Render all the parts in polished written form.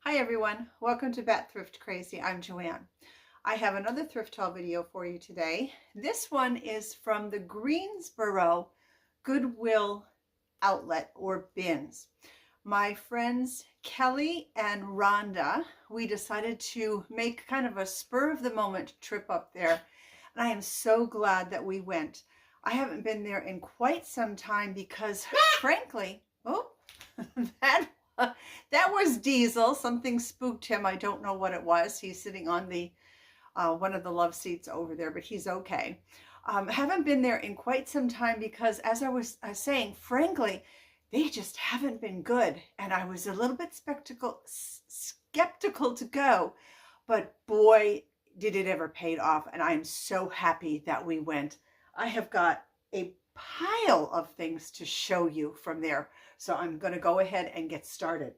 Hi everyone, welcome to Bat Thrift Crazy. I'm Joanne. I have another thrift haul video for you today. This one is from the Greensboro Goodwill Outlet or bins. My friends Kelly and Rhonda, we decided to make kind of a spur of the moment trip up there, and I am so glad that we went. I haven't been there in quite some time because frankly, that was Diesel. Something spooked him. I don't know what it was. He's sitting on the one of the love seats over there, but he's okay. Haven't been there in quite some time because, as I was saying, frankly, they just haven't been good. And I was a little bit skeptical to go, but boy, did it ever paid off. And I am so happy that we went. I have got a pile of things to show you from there. So I'm going to go ahead and get started.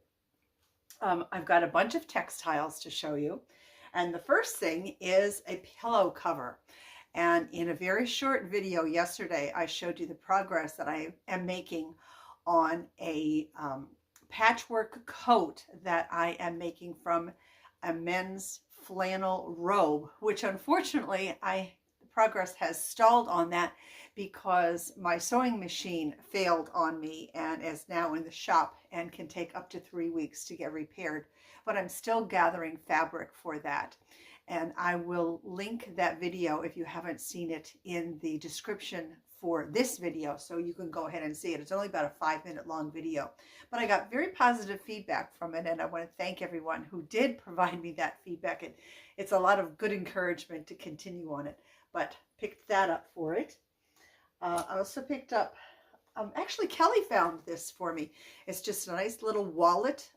I've got a bunch of textiles to show you. And the first thing is a pillow cover. And in a very short video yesterday, I showed you the progress that I am making on a patchwork coat that I am making from a men's flannel robe, which unfortunately progress has stalled on that because my sewing machine failed on me and is now in the shop and can take up to 3 weeks to get repaired. But I'm still gathering fabric for that. And I will link that video if you haven't seen it in the description for this video, so you can go ahead and see it. It's only about a 5-minute long video, but I got very positive feedback from it, and I want to thank everyone who did provide me that feedback. It's a lot of good encouragement to continue on it, but picked that up for it. I also picked up, actually Kelly found this for me. It's just a nice little wallet,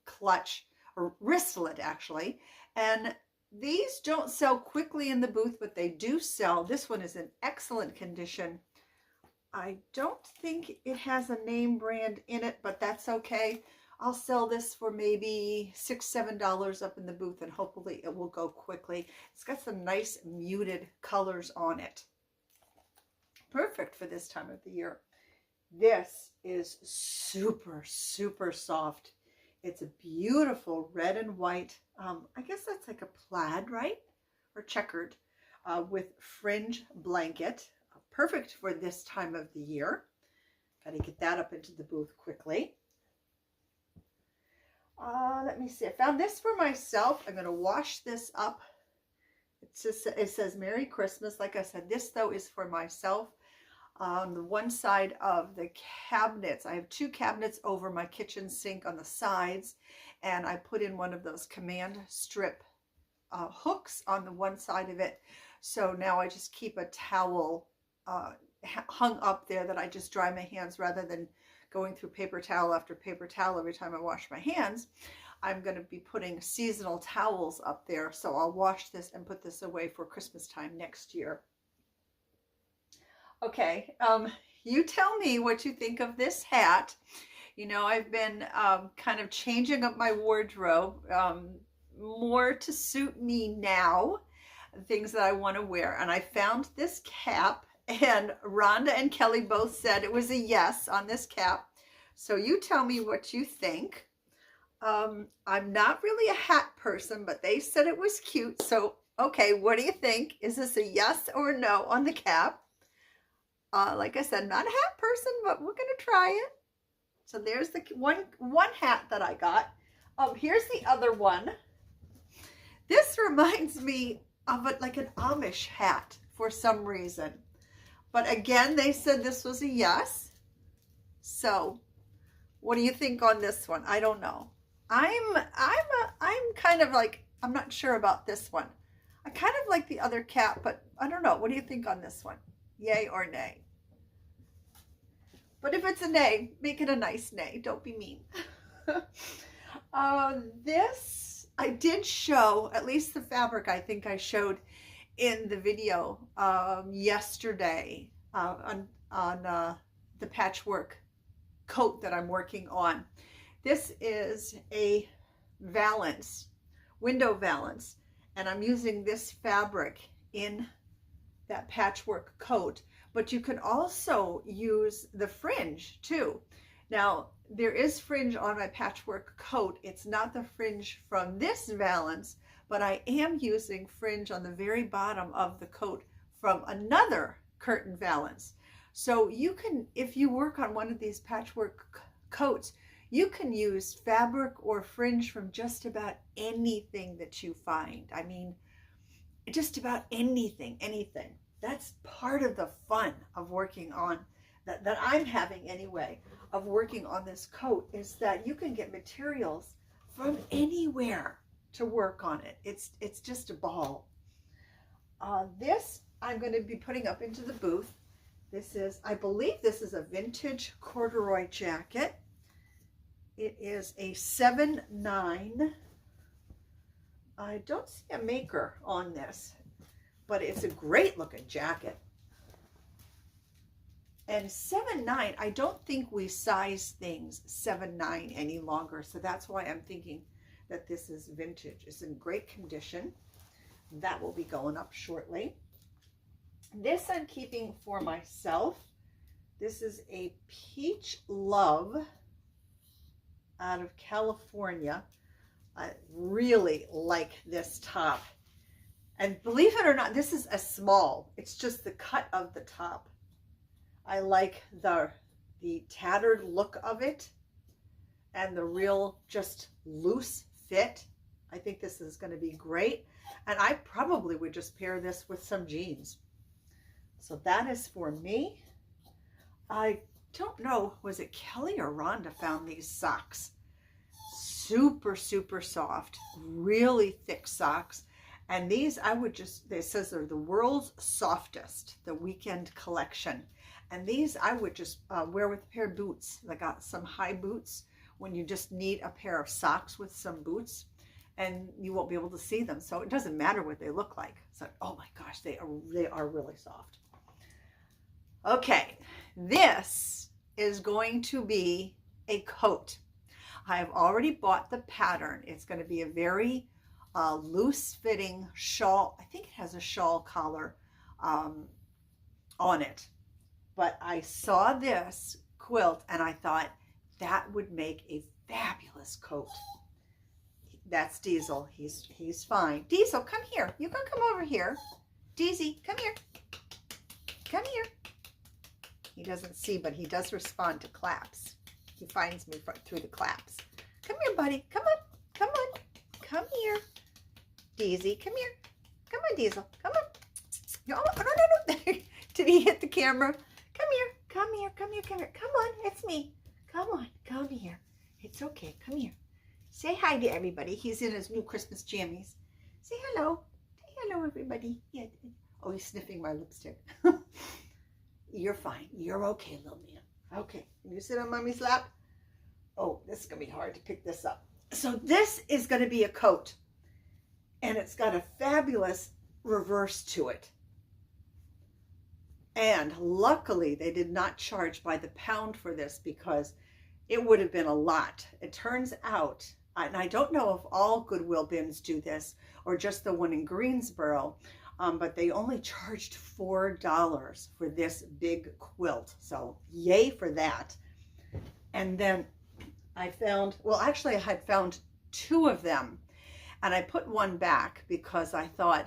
clutch, or wristlet actually, and these don't sell quickly in the booth, but they do sell. This one is in excellent condition. I don't think it has a name brand in it, but that's okay. I'll sell this for maybe $6, $7 up in the booth, and hopefully it will go quickly. It's got some nice muted colors on it. Perfect for this time of the year. This is super, super soft. It's a beautiful red and white, I guess that's like a plaid, right? Or checkered, with fringe blanket. Perfect for this time of the year. Got to get that up into the booth quickly. Let me see. I found this for myself. I'm going to wash this up. It says Merry Christmas. Like I said, this though is for myself. On the one side of the cabinets, I have 2 cabinets over my kitchen sink on the sides, and I put in one of those command strip hooks on the one side of it. So now I just keep a towel hung up there that I just dry my hands rather than going through paper towel after paper towel every time I wash my hands. I'm going to be putting seasonal towels up there, so I'll wash this and put this away for Christmas time next year. Okay, you tell me what you think of this hat. You know, I've been kind of changing up my wardrobe more to suit me now, things that I want to wear. And I found this cap, and Rhonda and Kelly both said it was a yes on this cap. So you tell me what you think. I'm not really a hat person, but they said it was cute. So, okay, what do you think? Is this a yes or no on the cap? Like I said, not a hat person, but we're going to try it. So there's the one hat that I got. Here's the other one. This reminds me of like an Amish hat for some reason. But again, they said this was a yes. So what do you think on this one? I don't know. I'm kind of like, I'm not sure about this one. I kind of like the other cap, but I don't know. What do you think on this one? Yay or nay? But if it's a nay, make it a nice nay. Don't be mean. This, I did show, at least the fabric I think I showed in the video yesterday on the patchwork coat that I'm working on. This is a valance, window valance, and I'm using this fabric in that patchwork coat, but you can also use the fringe too. Now, there is fringe on my patchwork coat. It's not the fringe from this valance, but I am using fringe on the very bottom of the coat from another curtain valance. So you can, if you work on one of these patchwork coats, you can use fabric or fringe from just about anything that you find. I mean, just about anything. That's part of the fun of working on, that I'm having anyway, of working on this coat, is that you can get materials from anywhere to work on it. It's just a ball. This I'm going to be putting up into the booth. This is, I believe this is a vintage corduroy jacket. It is a 7/9. I don't see a maker on this, but it's a great looking jacket. And 7/9, I don't think we size things 7/9 any longer. So that's why I'm thinking that this is vintage. It's in great condition. That will be going up shortly. This I'm keeping for myself. This is a Peach Love out of California. I really like this top. And believe it or not, this is a small. It's just the cut of the top. I like the tattered look of it and the real just loose fit. I think this is going to be great. And I probably would just pair this with some jeans. So that is for me. I don't know, was it Kelly or Rhonda found these socks? Super, super soft, really thick socks. And these I would just, it says they're the world's softest, the weekend collection. And these I would just wear with a pair of boots. I got some high boots when you just need a pair of socks with some boots, and you won't be able to see them. So it doesn't matter what they look like. So, oh my gosh, they are really soft. Okay, this is going to be a coat. I have already bought the pattern. It's going to be a very loose fitting shawl. I think it has a shawl collar on it. But I saw this quilt and I thought that would make a fabulous coat. That's Diesel. He's fine. Diesel, come here. You can come over here. Deezy, come here. Come here. He doesn't see, but he does respond to claps. He finds me through the claps. Come here, buddy. Come on. Come on. Come here. Deezy, come here. Come on, Diesel. Come on. No, no. Did he hit the camera? Come here. Come here. Come here. Come here. Come on. It's me. Come on. Come here. It's okay. Come here. Say hi to everybody. He's in his new Christmas jammies. Say hello. Say hello, everybody. Yeah. Oh, he's sniffing my lipstick. You're fine. You're okay, little man. Okay. Can you sit on mommy's lap? Oh, this is going to be hard to pick this up. So this is going to be a coat. And it's got a fabulous reverse to it. And luckily, they did not charge by the pound for this because it would have been a lot. It turns out, and I don't know if all Goodwill bins do this or just the one in Greensboro, but they only charged $4 for this big quilt. So yay for that. And then I found, well, actually I had found two of them and I put one back because I thought,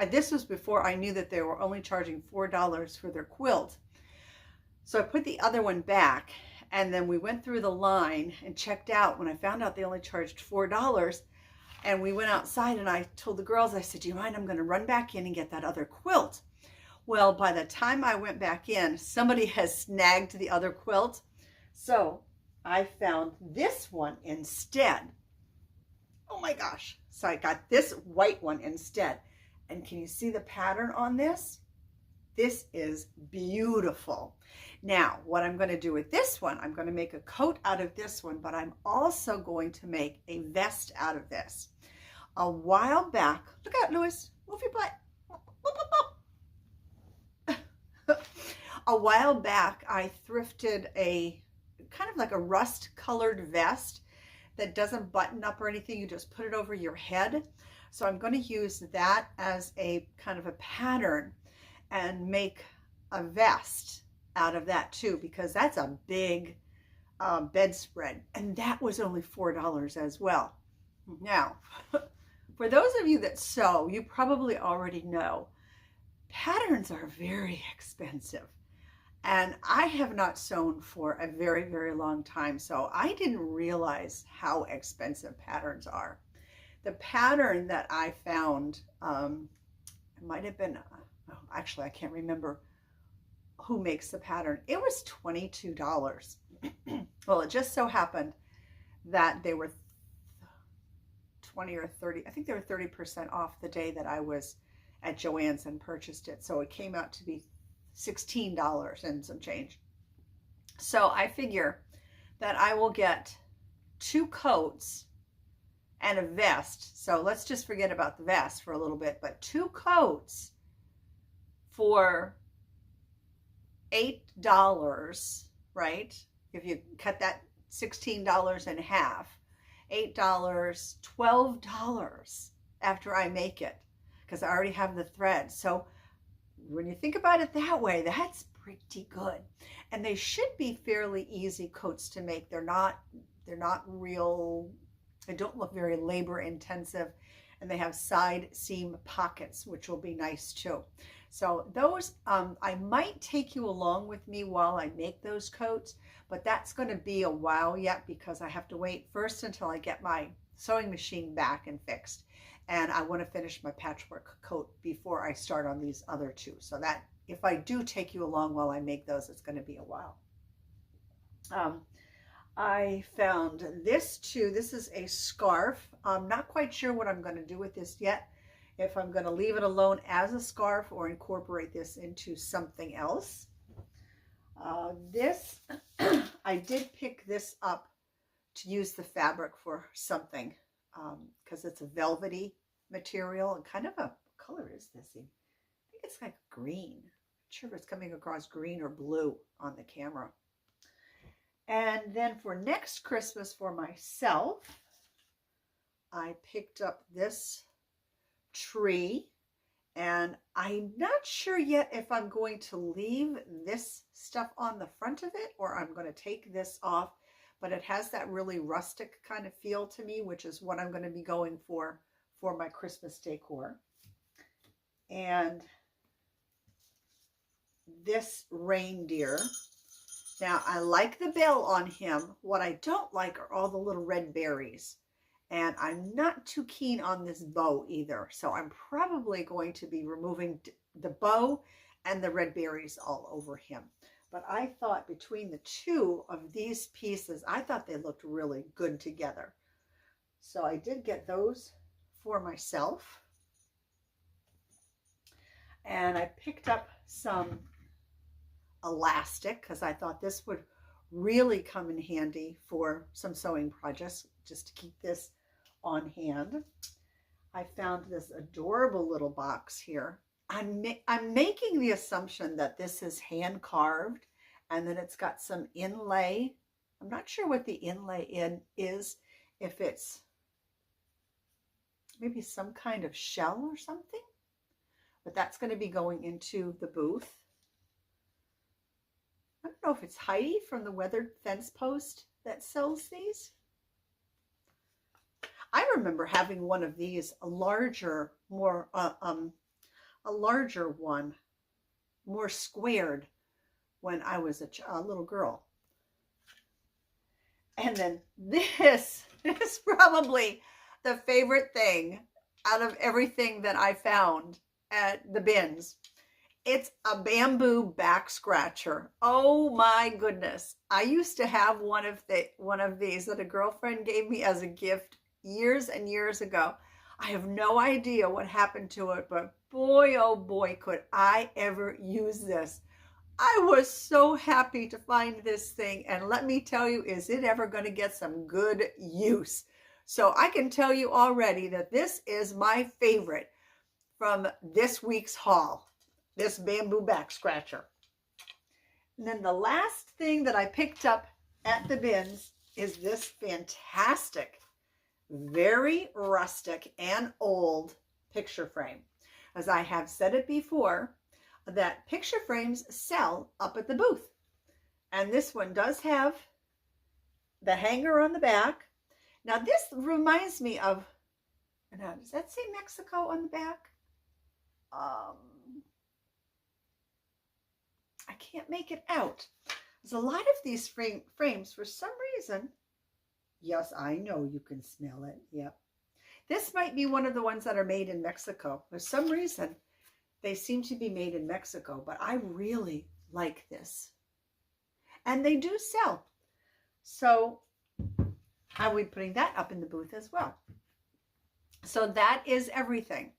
this was before I knew that they were only charging $4 for their quilt. So I put the other one back and then we went through the line and checked out when I found out they only charged $4. And we went outside and I told the girls, I said, do you mind? I'm going to run back in and get that other quilt. Well, by the time I went back in, somebody has snagged the other quilt. So I found this one instead. Oh my gosh. So I got this white one instead. And can you see the pattern on this? This is beautiful. Now, what I'm going to do with this one, I'm going to make a coat out of this one, but I'm also going to make a vest out of this. A while back, look out, Lewis, move your butt. A while back, I thrifted a kind of like a rust colored vest that doesn't button up or anything. You just put it over your head. So I'm going to use that as a kind of a pattern and make a vest out of that too, because that's a big bedspread, and that was only $4 as well. Now, for those of you that sew, you probably already know patterns are very expensive. And I have not sewn for a very, very long time, so I didn't realize how expensive patterns are. The pattern that I found, it might have been, oh, actually, I can't remember who makes the pattern. It was $22. Well, it just so happened that they were 20 or 30, I think they were 30% off the day that I was at Joann's and purchased it. So it came out to be $16 and some change. So I figure that I will get 2 coats and a vest. So let's just forget about the vest for a little bit, but 2 coats for $8, right? If you cut that $16 in half, $8, $12 after I make it, because I already have the thread. So when you think about it that way, that's pretty good. And they should be fairly easy coats to make. They're not real, they don't look very labor intensive, and they have side seam pockets, which will be nice too. So those, I might take you along with me while I make those coats, but that's going to be a while yet because I have to wait first until I get my sewing machine back and fixed. And I want to finish my patchwork coat before I start on these other 2. So that if I do take you along while I make those, it's going to be a while. I found this too. This is a scarf. I'm not quite sure what I'm going to do with this yet. If I'm going to leave it alone as a scarf or incorporate this into something else. This, I did pick this up to use the fabric for something because it's a velvety material and kind of a, what color is this? I think it's like green. I'm not sure if it's coming across green or blue on the camera. And then for next Christmas for myself, I picked up this tree, and I'm not sure yet if I'm going to leave this stuff on the front of it or I'm going to take this off, but it has that really rustic kind of feel to me, which is what I'm going to be going for my Christmas decor. And this reindeer, now I like the bell on him. What I don't like are all the little red berries. And I'm not too keen on this bow either. So I'm probably going to be removing the bow and the red berries all over him. But I thought between the 2 of these pieces, I thought they looked really good together. So I did get those for myself. And I picked up some elastic because I thought this would really come in handy for some sewing projects, just to keep this on hand. I found this adorable little box here. I'm making the assumption that this is hand carved and then it's got some inlay. I'm not sure what the inlay is, if it's maybe some kind of shell or something, but that's going to be going into the booth. I don't know if it's Heidi from the Weathered Fence Post that sells these. I remember having one of these, a larger, more a larger one, more squared, when I was a little girl. And then this is probably the favorite thing out of everything that I found at the bins. It's a bamboo back scratcher. Oh my goodness. I used to have one of these that a girlfriend gave me as a gift years and years ago. I have no idea what happened to it, but boy, oh boy, could I ever use this. I was so happy to find this thing, and let me tell you, is it ever going to get some good use? So I can tell you already that this is my favorite from this week's haul, this bamboo back scratcher. And then the last thing that I picked up at the bins is this fantastic, very rustic and old picture frame. As I have said it before, that picture frames sell up at the booth. And this one does have the hanger on the back. Now this reminds me of, now does that say Mexico on the back? I can't make it out. There's a lot of these frames for some reason. Yes, I know you can smell it. Yep. This might be one of the ones that are made in Mexico. For some reason, they seem to be made in Mexico, but I really like this. And they do sell. So I will be putting that up in the booth as well. So that is everything.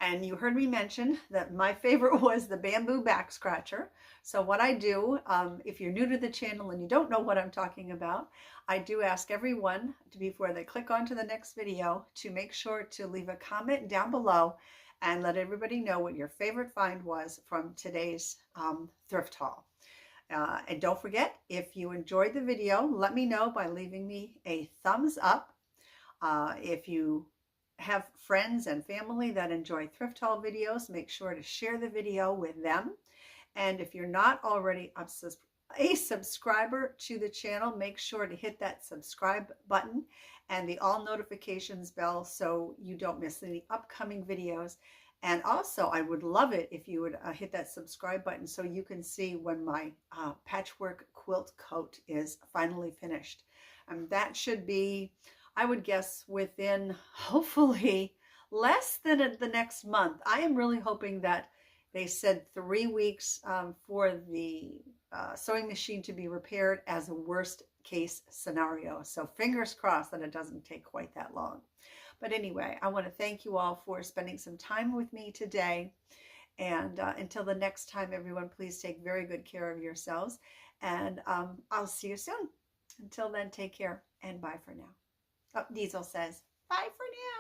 And you heard me mention that my favorite was the bamboo back scratcher. So what I do, if you're new to the channel and you don't know what I'm talking about, I do ask everyone to, before they click on to the next video, to make sure to leave a comment down below and let everybody know what your favorite find was from today's thrift haul. And don't forget, if you enjoyed the video, let me know by leaving me a thumbs up. If you have friends and family that enjoy thrift haul videos, make sure to share the video with them. And if you're not already a subscriber to the channel, make sure to hit that subscribe button and the all notifications bell so you don't miss any upcoming videos. And also, I would love it if you would hit that subscribe button so you can see when my patchwork quilt coat is finally finished. That should be, I would guess, within hopefully less than the next month. I am really hoping that they said 3 weeks for the sewing machine to be repaired as a worst case scenario. So fingers crossed that it doesn't take quite that long. But anyway, I want to thank you all for spending some time with me today. And until the next time, everyone, please take very good care of yourselves. And I'll see you soon. Until then, take care and bye for now. Oh, Diesel says, bye for now.